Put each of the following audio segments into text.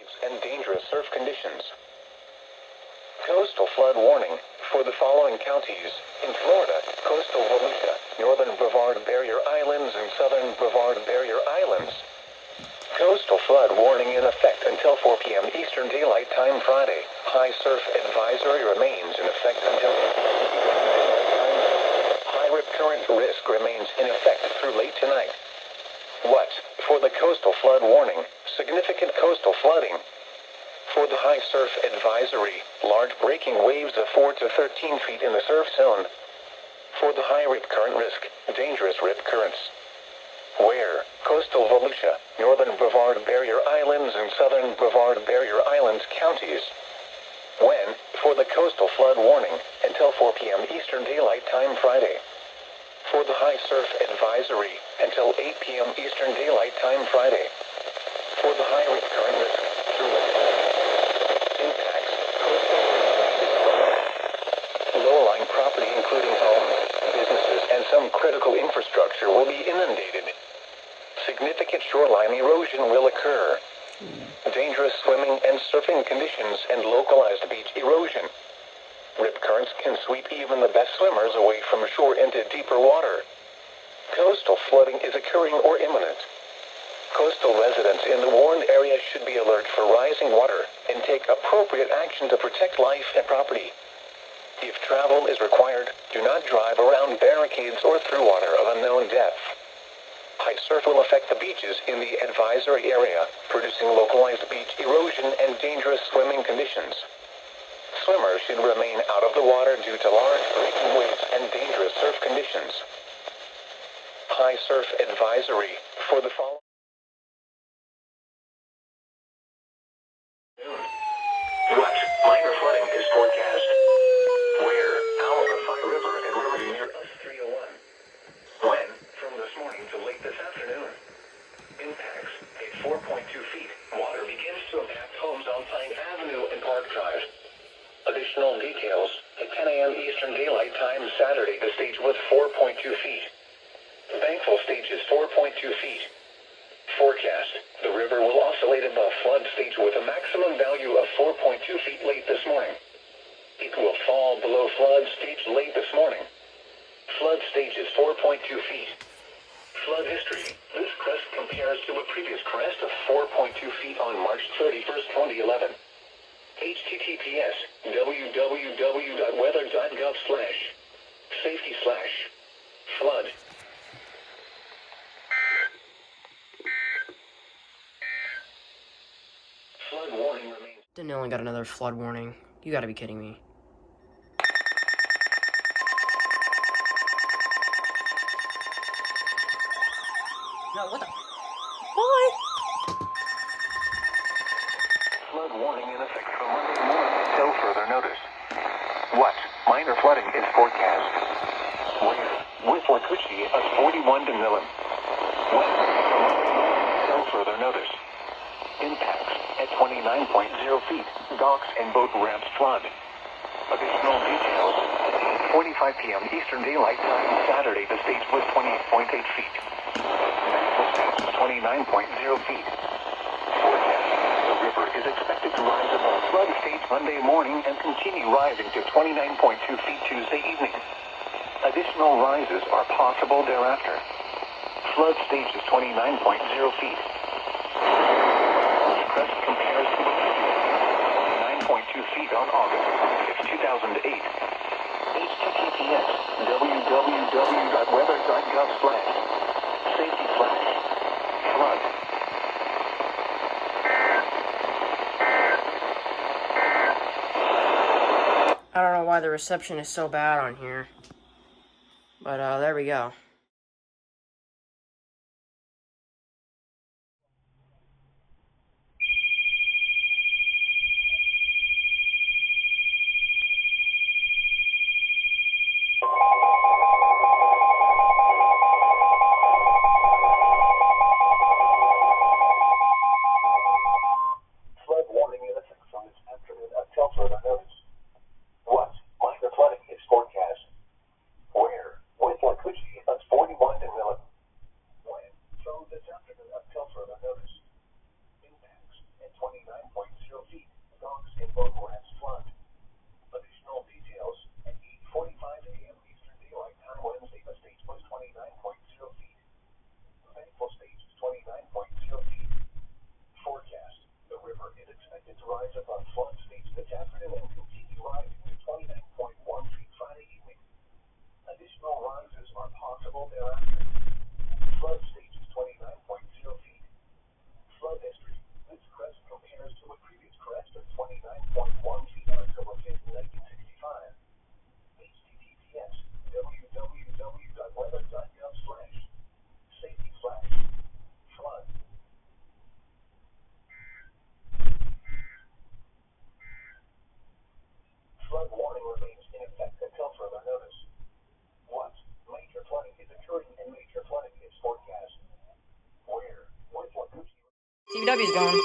waves and dangerous surf conditions. Coastal flood warning for the following counties in Florida: coastal Volusia, northern Brevard Barrier Islands, and southern Brevard Barrier Islands. Coastal flood warning in effect until 4 p.m. Eastern Daylight Time Friday. High surf advisory remains in effect until high rip current risk remains in effect through late tonight. What? For the coastal flood warning, significant coastal flooding. For the high surf advisory, large breaking waves of 4 to 13 feet in the surf zone. For the high rip current risk, dangerous rip currents. Where? Coastal Volusia, northern Brevard Barrier Islands, and southern Brevard Barrier Islands counties. When? For the coastal flood warning, until 4 p.m. Eastern Daylight Time Friday. For the high surf advisory, until 8 p.m. Eastern Daylight Time Friday. For the high rip current risk, through impacts, low-lying property including homes, businesses, and some critical infrastructure will be inundated. Significant shoreline erosion will occur. Dangerous swimming and surfing conditions and localized beach erosion. Rip currents can sweep even the best swimmers away from shore into deeper water. Coastal flooding is occurring or imminent. Coastal residents in the warned area should be alert for rising water and take appropriate action to protect life and property. If travel is required, do not drive around barricades or through water of unknown depth. High surf will affect the beaches in the advisory area, producing localized beach erosion and dangerous swimming conditions. Swimmers should remain out of the water due to large breaking waves and dangerous surf conditions. High surf advisory for the following. What? Minor flooding is forecast. Where? Alpha River and river near us 301. When? From this morning to late this afternoon. Impacts: at 4.2 feet, water begins to impact homes on Pine Avenue and Park Drive. Additional details: at 10 a.m. Eastern Daylight Time Saturday, the stage was 4.2 feet. Bankful stage is 4.2 feet. Forecast: the river will oscillate above flood stage with a maximum value of 4.2 feet late this morning. It will fall below flood stage late this morning. Flood stage is 4.2 feet. Flood history: this crest compares to a previous crest of 4.2 feet on March 31st, 2011. https www.weather.gov/safety/flood. Flood warning remains. Didn't only got another flood warning. You gotta be kidding me. No, what the? What? Flood warning in effect from Monday morning until further notice. What? Minor flooding is forecast. Where? With Wakuchi of 41 to Milton. When? Until further notice. Impacts: at 29.0 feet, docks and boat ramps flood. Additional details: at 8:45 p.m. Eastern Daylight Time Saturday, the stage was 28.8 feet. The stage was 29.0 feet. Forecast: the river is expected to rise above flood stage Monday morning and continue rising to 29.2 feet Tuesday evening. Additional rises are possible thereafter. Flood stage is 29.0 feet. This crest compares to 9.2 feet on August 6, 2008. https www.weather.gov/safety/flood. I don't know why the reception is so bad on here. But, there we go. Flood warning in effect from this afternoon until further notice. What? Minor flooding is forecast. Where? With Wakuchi of visible thereafter. Flood stage is 29.0 feet. Flood history. This crest compares to a previous crest of 29.1 feet on October 5th, 1965. https www.weather.gov/safety/flood. Flood warning remains in effect until further notice. What? Major flooding is occurring and major flooding is forecast. Where? With what? CVW's going.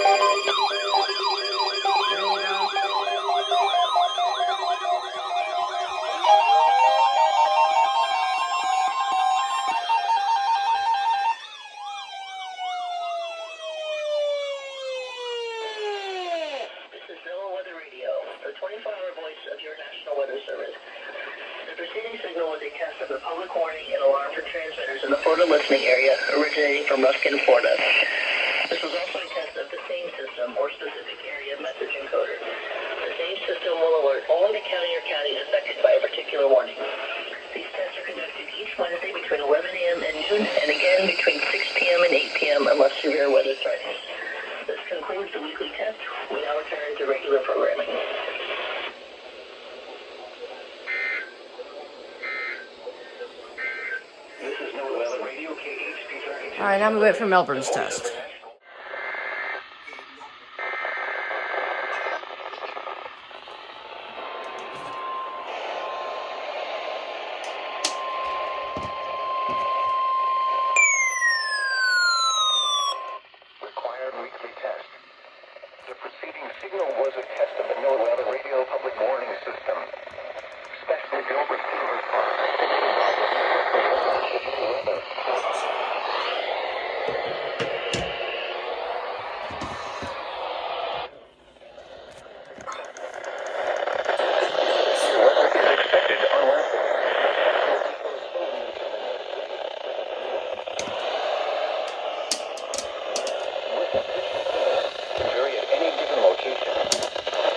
There you go. This is NOAA Weather Radio, the 24-hour voice of your National Weather Service. The preceding signal was a test of the public warning and alarm for transmitters in the Florida listening area originating from Ruskin, Florida. This was also a test of the same system or specific area message encoder. The same system will alert only the county or counties affected by a particular warning. These tests are conducted each Wednesday between 11 a.m. and noon, and again between 6 p.m. and 8 p.m. unless severe weather threatens. This concludes the weekly test. We now return to regular programming. This is NOAA Weather Radio, KHP32. Alright, now we wait for Melbourne's test. Required weekly test. The preceding signal was a test of the NOAA Weather Radio public warning system. Specially built receivers are weather. Weather is expected on Wednesday. Can vary at any given location.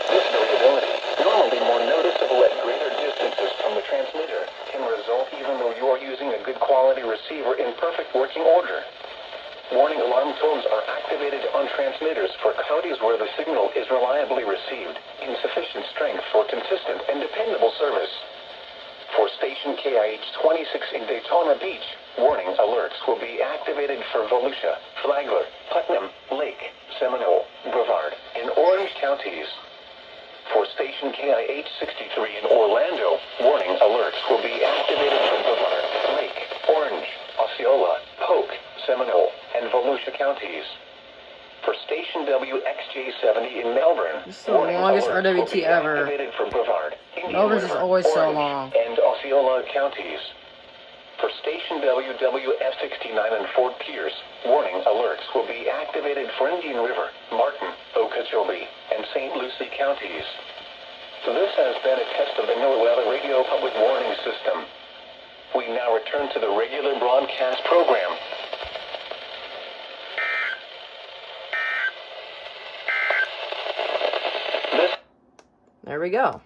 This variability, normally more noticeable at greater distances from the transmitter, can result even though you are using a good quality receiver in perfect working order. Warning alarm tones are activated on transmitters for counties where the signal is reliably received in sufficient strength for consistent and dependable service. For station KIH-26 in Daytona Beach, warning alerts will be activated for Volusia, Flagler, Putnam, Lake, Seminole, Brevard, and Orange counties. For station KIH-63 in Orlando, warning alerts will be activated for Brevard, Lake, Orange, Osceola, Polk, Seminole, and Volusia counties. For station WXJ70 in Melbourne, This is the longest alerts will RWT be ever. activated for Brevard, Indian Melbourne's is River, always so Orange, long. and Osceola counties. For station WWF69 in Fort Pierce, warning alerts will be activated for Indian River, Martin, Okeechobee, and St. Lucie counties. This has been a test of the NOAA Weather Radio public warning system. We now return to the regular broadcast program. There we go.